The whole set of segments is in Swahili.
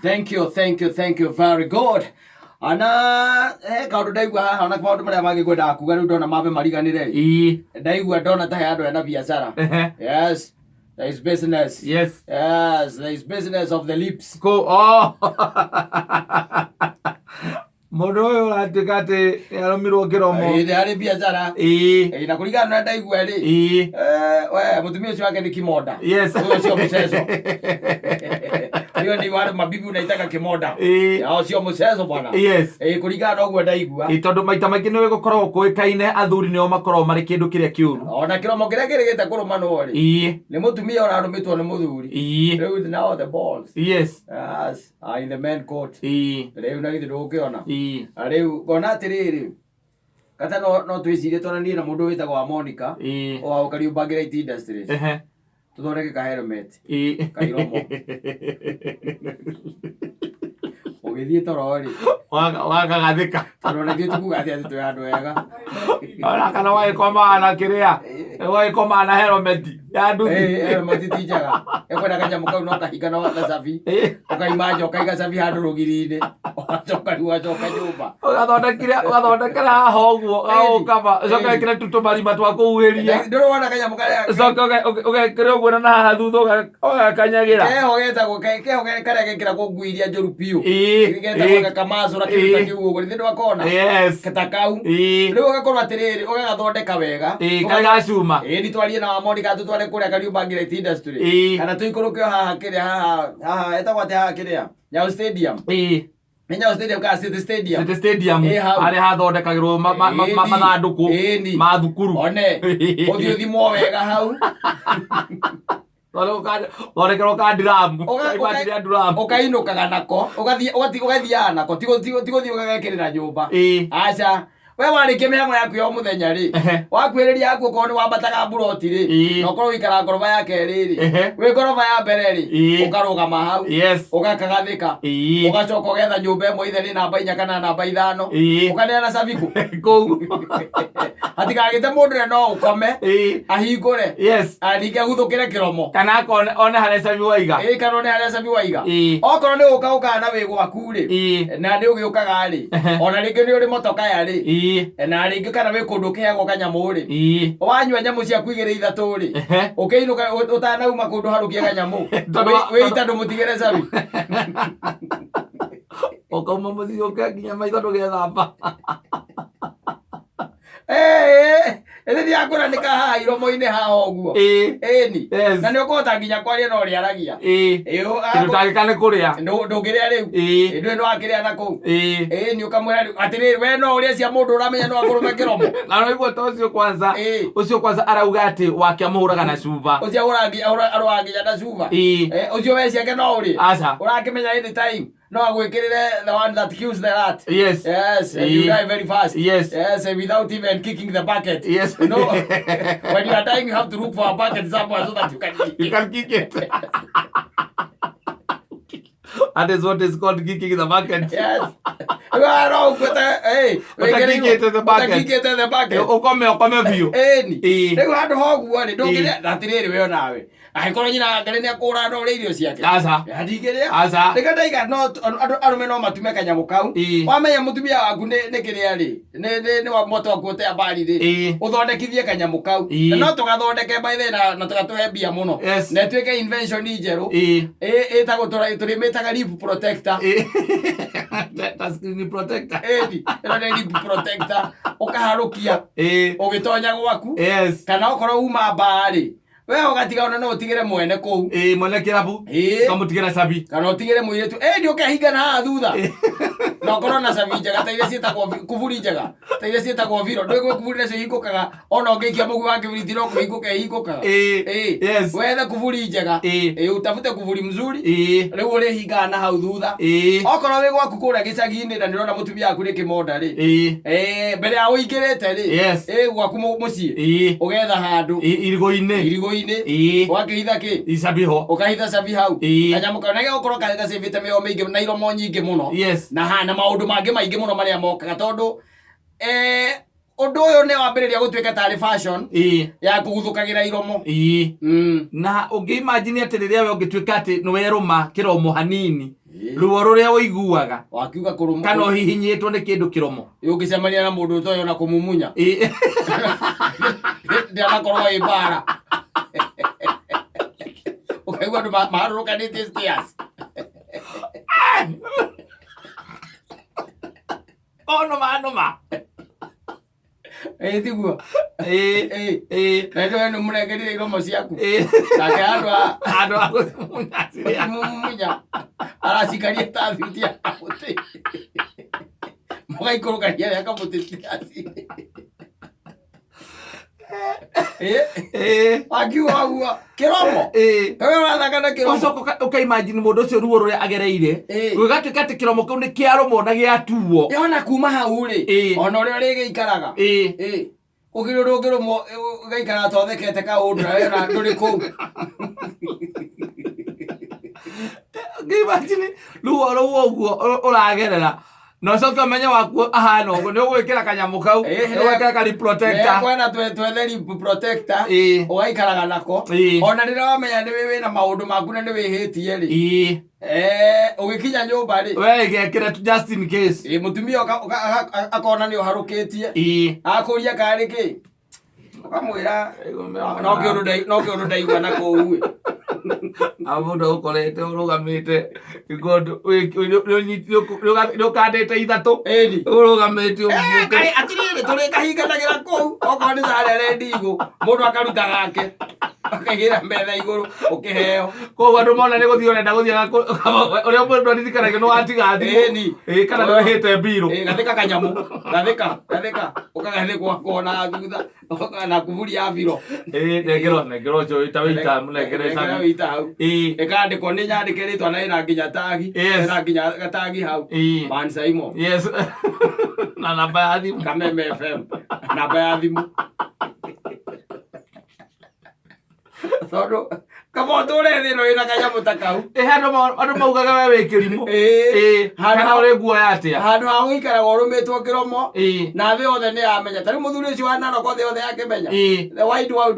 Thank you very good. Ana kaundu ndaigua haha ona maundu maria mangĩkwenda kuga rĩu ndona mambe mariganĩre ndaigua ndona ta he andũ ena biacara. Yes, there is business. Yes, there is business of the lips. Mũndũ ũyũ ũratuĩka atĩ nĩaromirwo kĩromo. Nĩ harĩ biacara. Na kũringana na ndaigua rĩ, we mũtumia ũcio wake nĩ kimoda. Yes. Ũcio ũcio mũceco. Hiyo ni wale mabibi unaitaka kimoda. Hao sio mũceco bwana. Yes. Kũringana na ũguo ndaigua. Tondũ maita maingĩ nĩ gũkoragwo kũĩkaine athuri nĩo makoragwo marĩ kĩndũ kĩrĩa kĩũru. Ona kĩromo kĩrĩa kĩrĩgĩte kũrũmanwo rĩ. Nĩ mũtumia ũrarũmĩtwo nĩ mũthuri. Rĩu now the balls. Yes. Yes. In the men court. Rĩu na githĩ ndũgũkĩona. Rĩu ngona atĩrĩrĩ, kata no twĩcirie twana niĩ na mũndũ wĩtagwo wa Monica o Kariubangi Industries tũthondeke ka helmet kairomo ũgĩthiĩ toro rĩ wagagathĩka tondũ na gĩtũ kuga atĩ twĩ handũ wega ona kana wagĩkoma na kĩrĩa wagĩkoma na helmet ya nduthi helmet ti njega ekwenda kanyamũ kau no kahinga no gacabi ũkaima njoka igacabi handũ rũgiri-inĩ ũgacoka rĩu wacoka nyũmba ũgathondekera haha ũguo gaũkaba ũcoka wĩkĩre tũmarima twa kũhuhĩria ndũrona kanyamũ karĩa ũcoka ũgekĩra ũguo na haha thutha ũgakanyagĩra keho getagwo karĩa gekĩragwo ngui iria njũru biũ getagwo gakamacũra kĩndũ ta kĩu ũguo nĩ ndwakona ta kau rĩu ũgakorwo atĩrĩrĩ ũgagathondeka wega kagacuma nitwarie na wa Monica tũtware kũrĩa Kariubangi Industry kana tũikũrũkio haha kĩrĩa haha etagwo atĩ haha kĩrĩa Nyayo Stadium Nyayo Stadium kana City Stadium harĩa hathondekagĩrwo mathandũkũ ma thukuru one ũthiĩ ũthimwo wega hau thondekerwo ka ndiramu ũkainũkaga nako ũgathiaga nako tigũthiĩ ũgagekĩrĩra nyũmba aca we warĩkia mĩhang'o yaku ya o mũthenya rĩ wakuĩrĩria yaku okorwo nĩ wambataga mburoti rĩ na ũkorwo ũikara ngoroba ya kerĩ rĩ wĩ ngoroba ya mbere rĩ ũkarũgama hau ũgakagathĩka ũgacoka ũgetha nyũmba ĩmwe ithe nĩ namba 4 kana namba 5 ũkaneana cabi kũu hatikagĩte mũndũ ũrĩa no ũkome ahingũre ningĩ aguthũkĩre kĩromo kana one harĩa cabi waiga kana one harĩa cabi waiga okorwo nĩ gũka ũkaga na wĩ gwaku rĩ na nĩ ũgĩũkaga rĩ ona rĩngĩ nĩ ũrĩ motokaya rĩ na rĩngĩ kana wĩ kũndũ kĩheagwo kanyamũ rĩ wanyua nyamũ ciaku igĩrĩ ithatũ rĩ ũkĩinũka ũtanauma kũndũ harũkie kanyamũ wĩita ndũmũtigĩre cabi ũkauma mũciĩ ũkenginya maitho ndũgethamba ĩthĩ ndiakũranĩka haha iromo-inĩ haha ũguo ĩni na nĩ ũkũhota nginya kwaria na ũrĩa aragia kĩndũ tagĩka nĩ kũrĩa ndũngĩrĩa rĩu ndũĩ nĩ wakĩrĩa na kũu nĩ ũkamwĩra rĩu atĩrĩrĩ we no ũrĩa cia mũndũ ũramenya no akũrũme kĩromo na noiguo ta ũcio kwanza arauga atĩ wake amũhũraga na cuba ũcio arũaga nginya na cuba ũcio we ciake no ũrĩ ũrakĩmenya any time no agwĩkĩrĩre the one that kills the rat. Yes. And you die very fast. Yes. And without even kicking the bucket. Yes. No. When you are dying, you have to look for a bucket somewhere so that you can kick it. You can kick it. That is what is called kicking the bucket. Yes. Hey, kick it to the bucket. Kick it to the bucket. Ukome view. Rĩu handũ hoguo rĩ ndũngĩrĩa atĩrĩrĩ we onawe angĩkorwo nyina Ngai nĩ akũra ndũrĩa irio ciake ndingĩrĩa rĩka ndaiga no arũme no matume kanyamũ kau wamenya mũtumia waku nĩ kĩrĩa rĩ nĩ wa moto akuotea mbari rĩ ũthondekithie kanyamũ kau na no tũgathondeke by the na tũgatũhe mbia mũno na ĩtuĩke invention njerũ ĩtagwo tũrĩmĩtaga lip protector screen protector ĩno nĩ lip protector ũkaharũkia ũgĩtonya gwaku kana okorwo uma mbarĩ we ũgatiga ona no ũtigĩre mwene kũu mwene kĩrabu ũkamũtigĩra cabi kana ũtigĩre mũirĩtu nĩ ũkehingana haha thutha na ũkorwo na cabi njega ta iria ciĩtagwo kuburi njega ta iria ciĩtagwo viro ndũĩ gwĩ kuburi nacio ihingũkaga ona ũngĩikia mũgwi wa kĩbiriti no kũhingũka ihingũkaga wethe kuburi njega utafute kuburi mzuri rĩu ũrĩhingaga na hau thutha okorwo wĩ gwaku kũrĩa gĩcagi-inĩ na nĩũrona mũtumia waku nĩ kĩmonda rĩ mbere ya ũingĩrĩte rĩ gwaku mũciĩ ũgetha handũ irigũ-inĩ ũgakĩhitha cabi ho ũkahitha cabi hau kanyamũ kao nage gũkorwo gacĩbĩte mĩo mĩingĩ na iromo nyingĩ mũno na maũndũ mangĩ maingĩ mũno marĩa mokaga tondũ ũndũ ũyũ nĩ wambĩrĩria gũtuĩka tarĩ fashion ya kũguthũkagĩra iromo na ũngĩ imagine atĩ rĩrĩa we ũngĩtuĩka atĩ nĩ werũma kĩromo hanini ruo ruria uiguaga wakiuga kurumo kana hihinyitwo ni kindu kiromo ungicemania na mundu toyo na kumumunya ndia korwo ibara ukaigua ndu maharurukanite stairs noma tiguo na ndio ndio mregerire iromo ciaku nake andu agumunya aracikaria ta thiti ya kamuti mugaikũrũkania ya kamuti stairs akiuga guo kiromo wewe unathakana kiromo ucoka ukaimagine mundu ucio ruo ruria agereire gwigatuika ati kiromo kiu ni kiarumwo na giatuo yona kuma hau ri ona uria rigiikaraga ukirurungirumwo gaikara tothekete kaundu na wewe nduri kuu ngimagine ruo ruo uguo uragerera no coka menya waku ahana uguo ni ugwikira kanyamu kau ugwikira kari protector kwena twetheri protector ugaikaraga nako ona rira wamenya ni wewe na maundu maku na ni wihitie ri ugikinya nyumba ri we gekira just in case mutumia akona ni uharukitie akuria kari ki ukamwira no kiundu ndaigua na kuu abundo ukorete urugamite igondo ukandite ithatu urugamite umuke atirire turi kahinganagira kuu okoni zare rendigo mundu akaruta gake akagira mbetha iguru ukiheo koguo andu mona ni guthio nenda guthia uria mundu aririkanaga no atigathi kana no hite biro gathika kanyamu gathika ukagathikwa kona thutha na kuvuria biro negero jo itawita munegere sana ita hau ekandikwo ni nyandike ritwa na ina nginya tagi na nginya gatagi hau Man Saimo yes na namba ya thimu Kameme FM namba ya thimu sodo kamo tore thino ina kanyamu takau andu maugaga wewe kirimu kana uri guoya atia handu ha guikara gorumitwo kiromo na thi othe ni amenya tari muthuri ucio wa Narok thi othe akimenya the wide world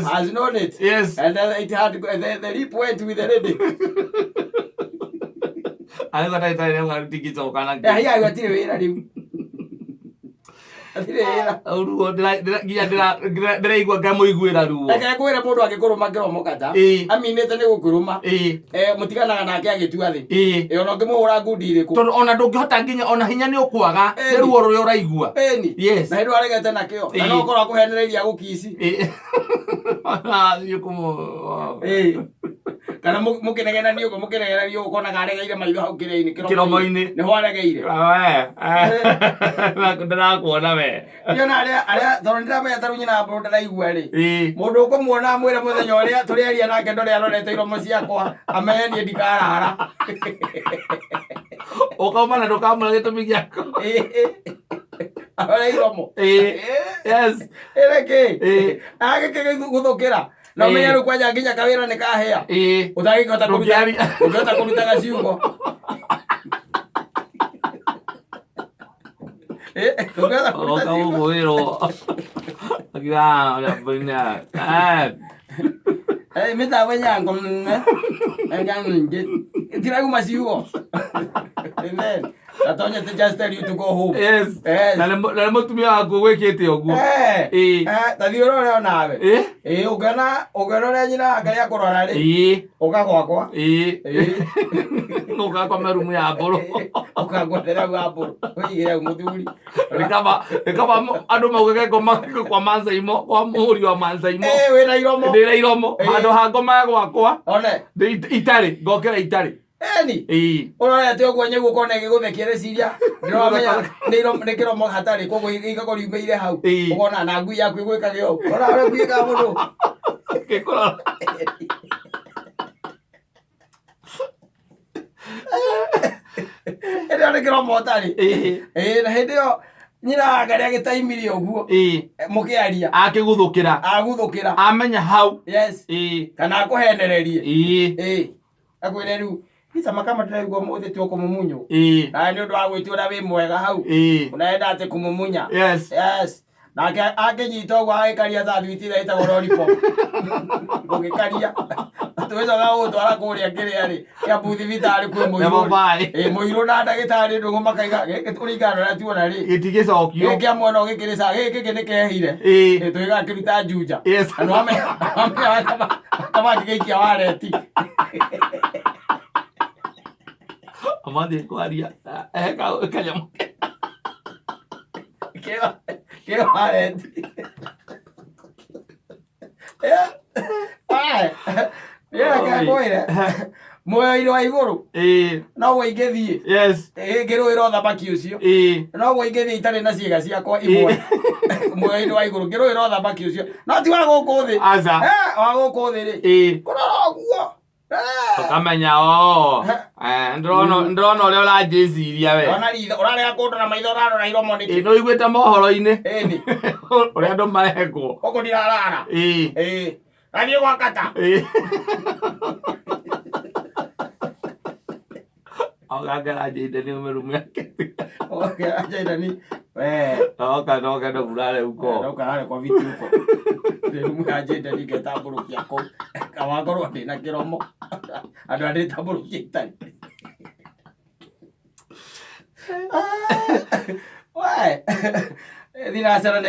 has known it and it had the leap went with the lady ale kata ita ni tikito kana hiya yatire wira riu ruo ndira igua ngamuiguira ruo eke kwira mundu agikuruma kiromo kata aminite ni gukuruma mutiganaga nake agitua thi ona ngimuhura ngundi iriku tondu ona ndungihota nginya ona hinya ni ukwaga ni ruo ruria uraigua yes na ndu aregete nakio na no korwo akuhenereiria gukisi yukumu kana mukinegena ni ugo mukinegena ni ugo kona garegeire maitho hau kireini kiromo-ini ni hwaregeire ndira kuona we yona aria thoro ndiramenya taru nyina mburu ndiraigua ri mundu ukumuona amwire muthenya uria turiaria nake ndore arorete iromo ciakwa amenye ni ndikarara ukauma na ndukamura gitumi giako arore iromo yes ereke ageke guthukira no menya ru kwanja nginya kawira ni kahea utagikota kuruta gaciugo ukamuguirwo akiwa yapina mita wenyango tirauma ciugo amen atonya to just tell you to go home yes na mutumia waku gwikite uguo tathi urore nawe ugana nyina ngari akurora ri ukagwakwa ukakwa merumu ya mburu ukagwetera wa mburu uigire muthuri nikaba andu maugage kwa Man Saimo kwa muhuri wa Man Saimo wina iromo ndira iromo andu ha ngoma gwakwa one itari ngokera itari urorete uguo nyeguo kona giguthekia reciria ndiramenya ni kiromo hatari koguo igakori umeire hau ukona na ngui yaku igwikage o ora gwika mundu gikora ni kiromo hatari na hindi yo nyina ngari agitaimirie uguo mukiaria akiguthukira amenya hau yes kana akuhenererie akwire riu Isa makama turaigua muthi tu kumumunyo na ni undu wa gwitira wi mwega hau unaenda ati kumumunya yes nake akinyita gwa agikaria tha thwiti ira itagwo lollipop ugikaria Tuwecoka gũtwara kũrĩa kĩrĩa rĩ kĩa mbuthi thibitarĩ kwĩ mũirũ na ndagĩtarĩ ndũngũ makaiga gĩkĩ tũringana ũrĩa tuona rĩ gĩtigĩcokio gĩkĩ kĩa mwena ũgĩkĩrĩca gĩkĩ nĩ kehire twĩgakĩruta njunja na nĩwamenya kamaki gĩikia wareti amathiĩ kwaria kanyamũ kĩ wareti nĩrekekwĩre muoyo-inĩ wa igũrũ noguo ingĩthiĩ ngĩrũĩra ũthamaki ũcio noguo ingĩthiĩ itarĩ na ciĩga ciakwa imwe muoyo-inĩ wa igũrũ ngĩrũĩra ũthamaki ũcio no ti wa gũkũ thĩ wa gũkũ thĩ rĩ kũrora ũguo ũkamenya ndĩrona ũrĩa ũranjĩciria we ũrarega kũndora maitho ũrarora iromo nĩkĩ nĩ ũiguĩte mohoro-inĩ ũrĩa andũ marekwo gũkũ ndirarara gathiĩ gwa kata ogangera njĩndani ũmĩrumu yake njĩndani noka ndovurare uko nokarare kwa vituko rumu ya njĩndani ngetambũrũkia kũu kawakorwo ndĩna kĩromo andũ a ndĩtambũrũkia itarĩ thinacara